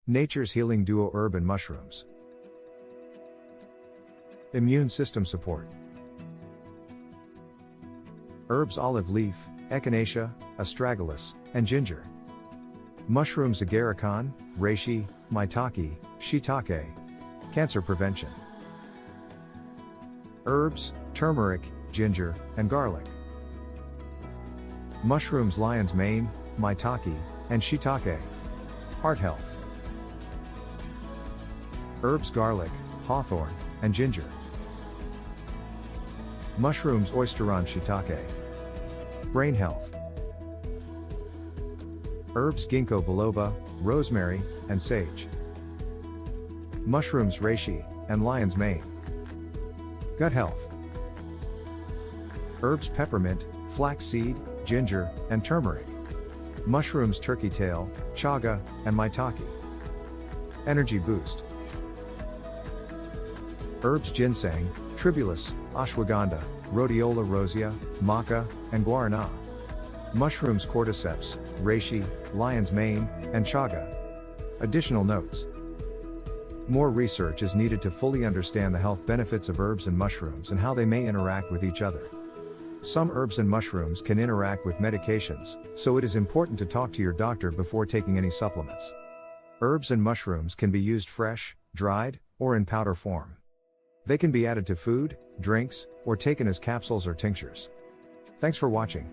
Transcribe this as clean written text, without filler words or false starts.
Nature's healing duo herb and mushrooms. Immune system support. Herbs olive leaf, echinacea, astragalus, and ginger. Mushrooms agarikon, reishi, maitake, shiitake. Cancer prevention. Herbs, turmeric, ginger, and garlic. Mushrooms lion's mane, maitake, and shiitake. Heart health. Herbs garlic, hawthorn, and ginger. Mushrooms oysteron shiitake. Brain health. Herbs ginkgo biloba, rosemary, and sage. Mushrooms reishi, and lion's mane. Gut health. Herbs peppermint, flaxseed, ginger, and turmeric. Mushrooms turkey tail, chaga, and maitake. Energy boost. Herbs ginseng, tribulus, ashwagandha, rhodiola rosea, maca, and guarana. Mushrooms cordyceps, reishi, lion's mane, and chaga. Additional notes. More research is needed to fully understand the health benefits of herbs and mushrooms and how they may interact with each other. Some herbs and mushrooms can interact with medications, so it is important to talk to your doctor before taking any supplements. Herbs and mushrooms can be used fresh, dried, or in powder form. They can be added to food, drinks, or taken as capsules or tinctures. Thanks for watching.